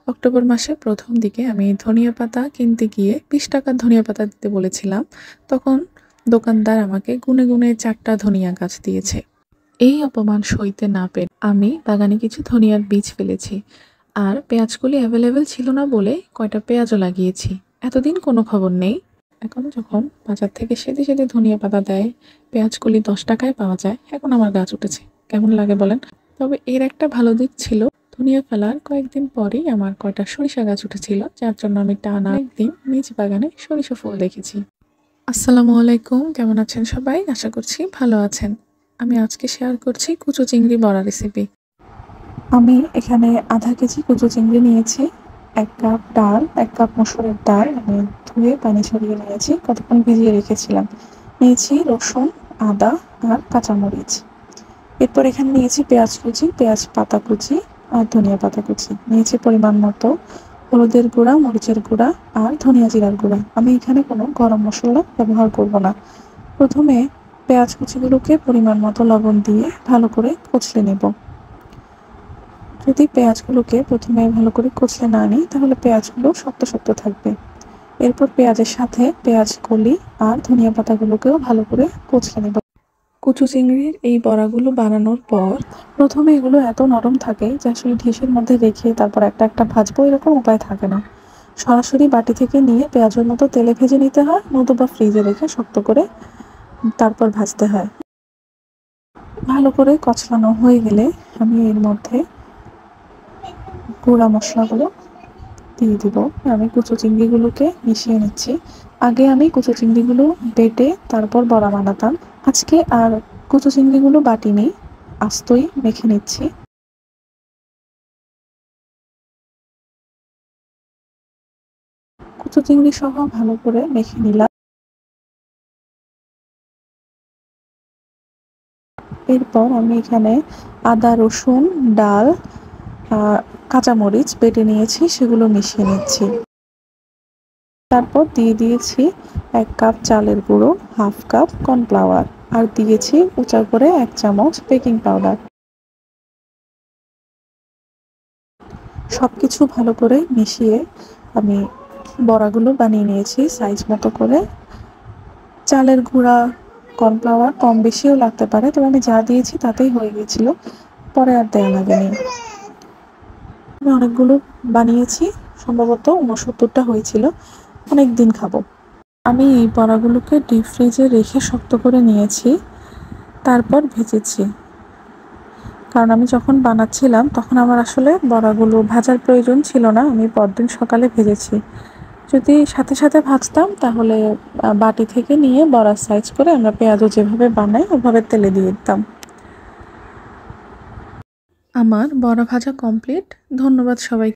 October মাসের প্রথম দিকে আমি ধনিয়া পাতা কিনতে গিয়ে 20 টাকার ধনিয়া পাতা দিতে বলেছিলাম। তখন দোকানদার আমাকে গুনে গুনে 4টা ধনিয়া গাছ দিয়েছে। এই অপমান সইতে না পেরে আমি বাগানে কিছু ধনিয়ার বীজ ফেলেছি। আর পেঁয়াজকলি অ্যাভেলেবেল ছিল না বলে কয়টা পেঁয়াজও লাগিয়েছি। এতদিন কোনো খবর নেই। এখন যখন বাজার থেকে সেধে সেধে ধনিয়া পাতা দেয়, পেঁয়াজকলি 10 টাকায় পাওয়া যায়, এখন আমার গাছ উঠেছে। কেমন লাগে বলেন? তবে এর একটা ভালো দিক ছিল, ধনিয়া ফেলার কয়েকদিন পরেই আমার কয়টা সরিষা গাছ উঠেছিল, যার জন্য আমি টানা একদিন নিজ বাগানে সরিষা ফুল দেখেছি। আসসালামু আলাইকুম, কেমন আছেন সবাই? আশা করছি ভালো আছেন। আমি আজকে শেয়ার করছি কুচো চিংড়ি বড়া রেসিপি। আমি এখানে আধা কেজি কুচো চিংড়ি নিয়েছি, 1 কাপ ডাল, 1 কাপ মসুরের ডাল আমি ধুয়ে পানি ছড়িয়ে নিয়েছি, কতক্ষণ ভিজিয়ে রেখেছিলাম। নিয়েছি রসুন, আদা আর কাঁচামরিচ। এরপর এখানে নিয়েছি পেঁয়াজ কুচি, পেঁয়াজ পাতা কুচি আর ধনিয়া পাতা কুচি। নিয়েছি পরিমাণ মতো হলুদের গুঁড়া, মরিচের গুঁড়া আর ধনিয়া জিরার গুঁড়া। আমি এখানে কোনো গরম মশলা ব্যবহার করব না। প্রথমে পেঁয়াজ কুচিগুলোকে পরিমাণ মতো লবণ দিয়ে ভালো করে কচলে নেব। যদি পেঁয়াজগুলোকে প্রথমে ভালো করে কচলে না নিই তাহলে পেঁয়াজগুলো শক্ত শক্ত থাকবে। এরপর পেঁয়াজের সাথে পেঁয়াজ কলি আর ধনিয়া পাতাগুলোকেও ভালো করে কচলে নেব। কুচু চিংড়ির এই বড়াগুলো বানানোর পর প্রথমে এগুলো এত নরম থাকে যে আসলে ডিশের মধ্যে রেখে তারপর একটা একটা ভাজবো এরকম উপায় থাকে না। সরাসরি বাটি থেকে নিয়ে পেঁয়াজের মতো তেলে ভেজে নিতে হয়, নতুবা ফ্রিজে রেখে শক্ত করে তারপর ভাজতে হয়। ভালো করে কচলানো হয়ে গেলে আমি এর মধ্যে গুঁড়া মশলাগুলো দিয়ে দিব। আমি কুচো চিংড়িগুলোকে মিশিয়ে নিচ্ছি। আগে আমি কুচো চিংড়িগুলো বেটে তারপর বড়া বানাতাম। আজকে আর কুচো চিংড়িগুলো বাটিনি, আস্তই মেখে নিচ্ছি। কুচো চিংড়ি সহ ভালো করে মেখে নিলাম। এরপর আমি এখানে আদা, রসুন, ডাল, কাঁচামরিচ বেটে নিয়েছি, সেগুলো মিশিয়ে নিচ্ছি। তারপর দিয়ে দিয়েছি 1 কাপ চালের গুঁড়ো, হাফ কাপ কর্নফ্লাওয়ার আর দিয়েছি উঁচা করে 1 চামচ বেকিং পাউডার। সবকিছু ভালো করে মিশিয়ে আমি বড়াগুলো বানিয়ে নিয়েছি সাইজ মতো করে। চালের গুঁড়া, কর্নফ্লাওয়ার কম বেশিও লাগতে পারে, তবে আমি যা দিয়েছি তাতেই হয়ে গিয়েছিল, পরে আর দেওয়া লাগেনি। আমি অনেকগুলো বানিয়েছি, সম্ভবত 69টা হয়েছিল, অনেক দিন খাবো। আমি এই বড়াগুলোকে ডিপ ফ্রিজে রেখে শক্ত করে নিয়েছি, তারপর ভেজেছি। কারণ আমি যখন বানাচ্ছিলাম তখন আমার আসলে বড়াগুলো ভাজার প্রয়োজন ছিল না, আমি পরদিন সকালে ভেজেছি। যদি সাথে সাথে ভাজতাম তাহলে বাটি থেকে নিয়ে বড়ার সাইজ করে আমরা পেঁয়াজও যেভাবে বানাই ওভাবে তেলে দিয়ে দিতাম। আমার বড়া ভাজা কমপ্লিট। ধন্যবাদ সবাই।